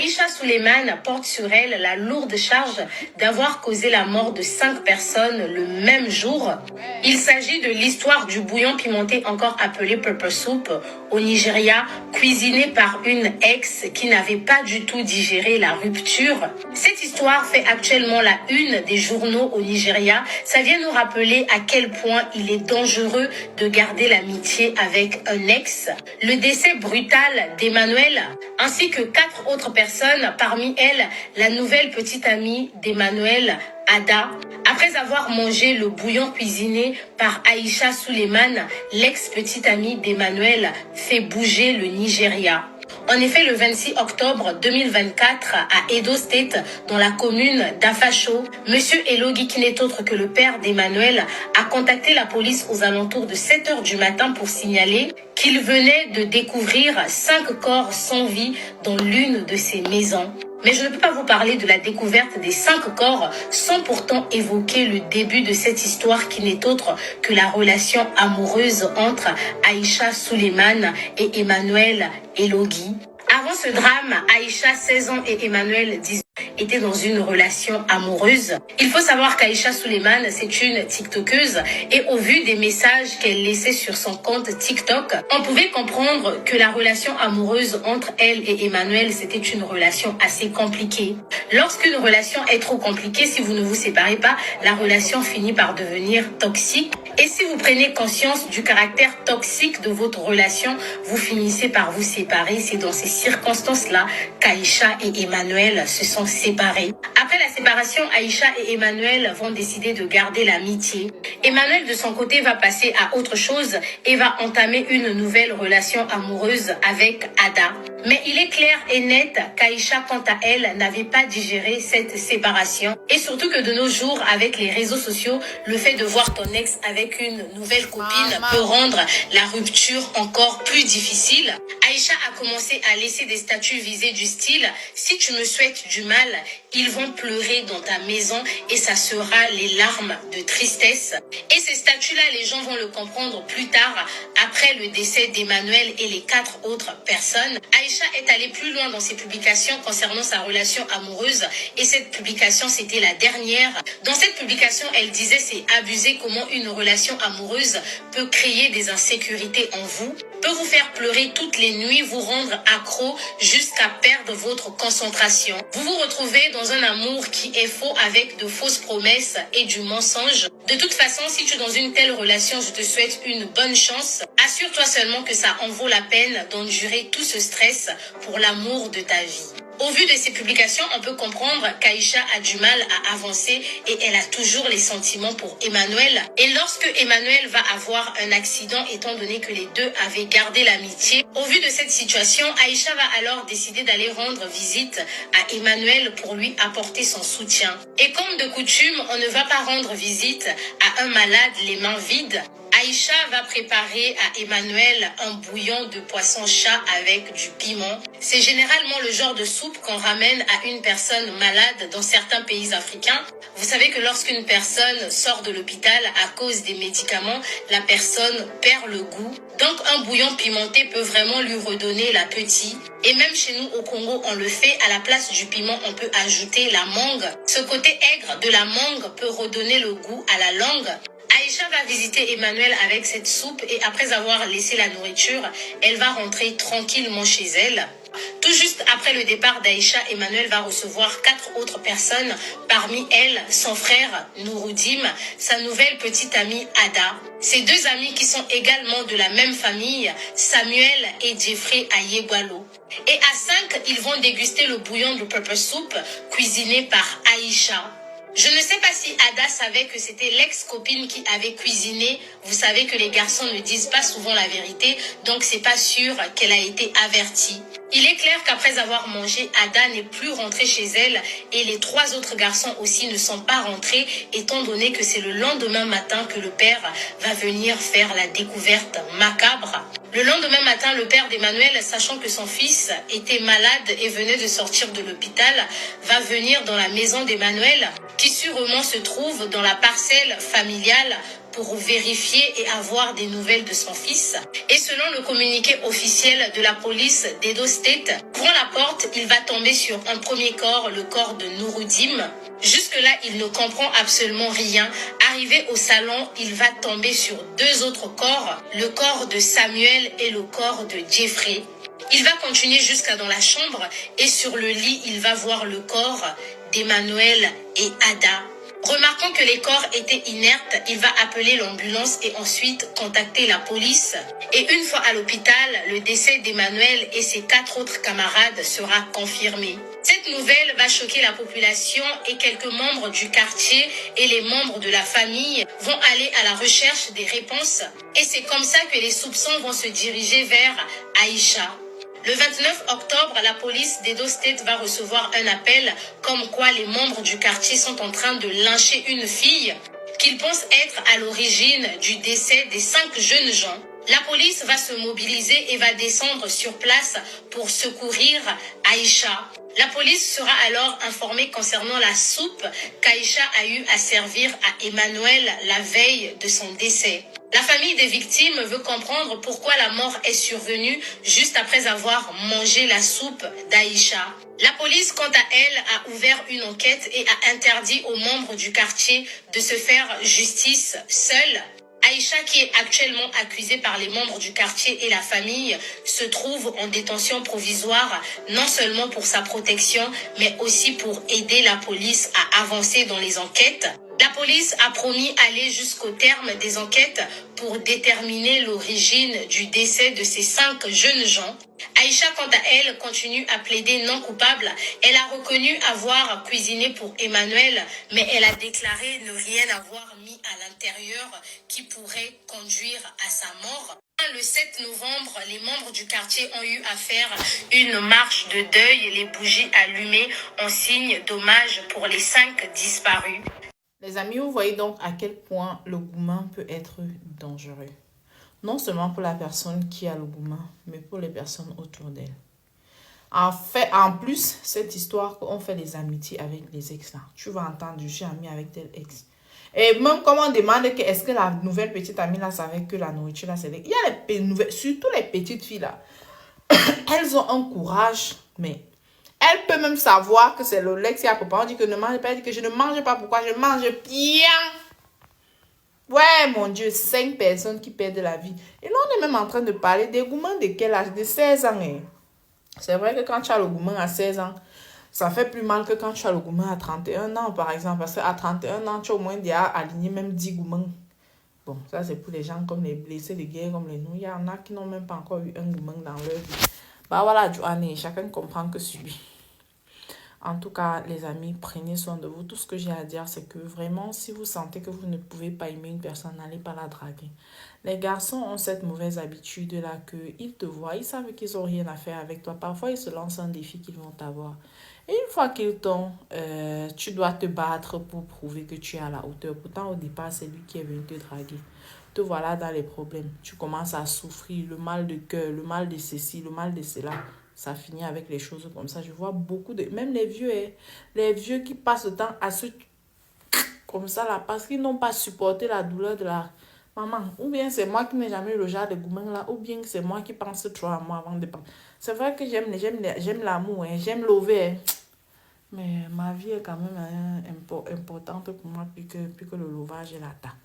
Aïcha Souleymane porte sur elle la lourde charge d'avoir causé la mort de 5 personnes le même jour. Il s'agit de l'histoire du bouillon pimenté, encore appelé pepper soup, au Nigeria, cuisiné par une ex qui n'avait pas du tout digéré la rupture. Cette histoire fait actuellement la une des journaux au Nigeria. Ça vient nous rappeler à quel point il est dangereux de garder l'amitié avec un ex. Le décès brutal d'Emmanuel, ainsi que 4 autres personnes, parmi elles la nouvelle petite amie d'Emmanuel, Ada. Après avoir mangé le bouillon cuisiné par Aïcha Souleymane, l'ex-petite amie d'Emmanuel fait bouger le Nigeria. En effet, le 26 octobre 2024, à Edo State, dans la commune d'Afasho, Monsieur Elogi, qui n'est autre que le père d'Emmanuel, a contacté la police aux alentours de 7 heures du matin pour signaler qu'il venait de découvrir 5 corps sans vie dans l'une de ses maisons. Mais je ne peux pas vous parler de la découverte des 5 corps sans pourtant évoquer le début de cette histoire qui n'est autre que la relation amoureuse entre Aïcha Souleymane et Emmanuel Elogi. Avant ce drame, Aïcha, 16 ans, et Emmanuel, 18 ans, étaient dans une relation amoureuse. Il faut savoir qu'Aïcha Souleymane, c'est une TikTokeuse, et au vu des messages qu'elle laissait sur son compte TikTok, on pouvait comprendre que la relation amoureuse entre elle et Emmanuel, c'était une relation assez compliquée. Lorsqu'une relation est trop compliquée, si vous ne vous séparez pas, la relation finit par devenir toxique. Et si vous prenez conscience du caractère toxique de votre relation, vous finissez par vous séparer. C'est dans ces circonstances-là qu'Aïcha et Emmanuel se sont séparés. Après la séparation, Aïcha et Emmanuel vont décider de garder l'amitié. Emmanuel, de son côté, va passer à autre chose et va entamer une nouvelle relation amoureuse avec Ada. Mais il est clair et net qu'Aïcha, quant à elle, n'avait pas digéré cette séparation. Et surtout que de nos jours, avec les réseaux sociaux, le fait de voir ton ex avec une nouvelle copine peut rendre la rupture encore plus difficile. Aïcha a commencé à laisser des statuts visés du style « Si tu me souhaites du mal, ils vont pleurer dans ta maison et ça sera les larmes de tristesse. » Et ces statuts-là, les gens vont le comprendre plus tard, après le décès d'Emmanuel et les 4 autres personnes. Aïcha est allée plus loin dans ses publications concernant sa relation amoureuse et cette publication, c'était la dernière. Dans cette publication, elle disait « C'est abusé comment une relation amoureuse peut créer des insécurités en vous, peut vous faire pleurer toutes les nuits, vous rendre accro jusqu'à perdre votre concentration. Vous vous retrouvez dans un amour qui est faux avec de fausses promesses et du mensonge. De toute façon, si tu es dans une telle relation, je te souhaite une bonne chance. Assure-toi seulement que ça en vaut la peine d'endurer tout ce stress pour l'amour de ta vie. » Au vu de ces publications, on peut comprendre qu'Aïcha a du mal à avancer et elle a toujours les sentiments pour Emmanuel. Et lorsque Emmanuel va avoir un accident, étant donné que les deux avaient gardé l'amitié, au vu de cette situation, Aïcha va alors décider d'aller rendre visite à Emmanuel pour lui apporter son soutien. Et comme de coutume, on ne va pas rendre visite à un malade les mains vides. Aïcha va préparer à Emmanuel un bouillon de poisson-chat avec du piment. C'est généralement le genre de soupe qu'on ramène à une personne malade dans certains pays africains. Vous savez que lorsqu'une personne sort de l'hôpital à cause des médicaments, la personne perd le goût. Donc un bouillon pimenté peut vraiment lui redonner l'appétit. Et même chez nous au Congo, on le fait. À la place du piment, on peut ajouter la mangue. Ce côté aigre de la mangue peut redonner le goût à la langue. Aïcha va visiter Emmanuel avec cette soupe et après avoir laissé la nourriture, elle va rentrer tranquillement chez elle. Tout juste après le départ d'Aïcha, Emmanuel va recevoir 4 autres personnes, parmi elles son frère Nouroudim, sa nouvelle petite amie Ada. Ces 2 amis qui sont également de la même famille, Samuel et Jeffrey Ayegwalo. Et à 5, ils vont déguster le bouillon de pepper soup cuisiné par Aïcha. Je ne sais pas si Ada savait que c'était l'ex-copine qui avait cuisiné. Vous savez que les garçons ne disent pas souvent la vérité, donc c'est pas sûr qu'elle a été avertie. Il est clair qu'après avoir mangé, Ada n'est plus rentrée chez elle et les 3 autres garçons aussi ne sont pas rentrés, étant donné que c'est le lendemain matin que le père va venir faire la découverte macabre. Le lendemain matin, le père d'Emmanuel, sachant que son fils était malade et venait de sortir de l'hôpital, va venir dans la maison d'Emmanuel, qui sûrement se trouve dans la parcelle familiale pour vérifier et avoir des nouvelles de son fils. Et selon le communiqué officiel de la police d'Edo State, ouvrant la porte, il va tomber sur un premier corps, le corps de Nurudim. Jusque-là, il ne comprend absolument rien. Arrivé au salon, il va tomber sur deux autres corps, le corps de Samuel et le corps de Jeffrey. Il va continuer jusqu'à dans la chambre et sur le lit, il va voir le corps d'Emmanuel et Ada. Remarquant que les corps étaient inertes, il va appeler l'ambulance et ensuite contacter la police. Et une fois à l'hôpital, le décès d'Emmanuel et ses 4 autres camarades sera confirmé. Cette nouvelle va choquer la population et quelques membres du quartier et les membres de la famille vont aller à la recherche des réponses. Et c'est comme ça que les soupçons vont se diriger vers Aïcha. Le 29 octobre, la police d'Edo State va recevoir un appel comme quoi les membres du quartier sont en train de lyncher une fille qu'ils pensent être à l'origine du décès des 5 jeunes gens. La police va se mobiliser et va descendre sur place pour secourir Aïcha. La police sera alors informée concernant la soupe qu'Aïcha a eu à servir à Emmanuel la veille de son décès. La famille des victimes veut comprendre pourquoi la mort est survenue juste après avoir mangé la soupe d'Aïcha. La police, quant à elle, a ouvert une enquête et a interdit aux membres du quartier de se faire justice seuls. Aïcha, qui est actuellement accusée par les membres du quartier et la famille, se trouve en détention provisoire, non seulement pour sa protection, mais aussi pour aider la police à avancer dans les enquêtes. La police a promis aller jusqu'au terme des enquêtes pour déterminer l'origine du décès de ces 5 jeunes gens. Aïcha, quant à elle, continue à plaider non coupable. Elle a reconnu avoir cuisiné pour Emmanuel, mais elle a déclaré ne rien avoir mis à l'intérieur qui pourrait conduire à sa mort. Le 7 novembre, les membres du quartier ont eu à faire une marche de deuil, les bougies allumées en signe d'hommage pour les 5 disparus. Les amis, vous voyez donc à quel point le gourmand peut être dangereux. Non seulement pour la personne qui a le gourmand, mais pour les personnes autour d'elle. En plus, cette histoire qu'on fait des amitiés avec les ex là. Tu vas entendre, je suis amie avec tel ex. Et même comme on demande que est-ce que la nouvelle petite amie là savait que la nourriture là c'est... Il y a les nouvelles, surtout les petites filles là. Elles ont un courage, mais... Elle peut même savoir que c'est le l'ex qui a préparé. On dit que ne mange pas. Elle dit que je ne mange pas. Pourquoi? Je mange bien. Ouais, mon Dieu, 5 personnes qui perdent la vie. Et là, on est même en train de parler des gourmands de quel âge? De 16 ans. Hein. C'est vrai que quand tu as le gourmand à 16 ans, ça fait plus mal que quand tu as le gourmand à 31 ans, par exemple. Parce qu'à 31 ans, tu as au moins déjà aligné même 10 gourmands. Bon, ça c'est pour les gens comme les blessés de guerre, comme les nous. Il y en a qui n'ont même pas encore eu un gourmand dans leur vie. Bah voilà, Joanne, chacun comprend que celui. En tout cas, les amis, prenez soin de vous. Tout ce que j'ai à dire, c'est que vraiment, si vous sentez que vous ne pouvez pas aimer une personne, n'allez pas la draguer. Les garçons ont cette mauvaise habitude-là qu'ils te voient, ils savent qu'ils n'ont rien à faire avec toi. Parfois, ils se lancent un défi qu'ils vont t'avoir. Et une fois qu'ils t'ont, tu dois te battre pour prouver que tu es à la hauteur. Pourtant, au départ, c'est lui qui est venu te draguer. Te voilà dans les problèmes. Tu commences à souffrir, le mal de cœur, le mal de ceci, le mal de cela. Ça finit avec les choses comme ça. Je vois beaucoup de... Même les vieux qui passent le temps à se... Comme ça là, parce qu'ils n'ont pas supporté la douleur de la maman. Ou bien c'est moi qui n'ai jamais eu le genre de gourmand là. Ou bien c'est moi qui pense trop à moi avant de penser. C'est vrai que j'aime l'amour, hein, j'aime l'over. Hein. Mais ma vie est quand même importante pour moi plus que le lovage et la tarte.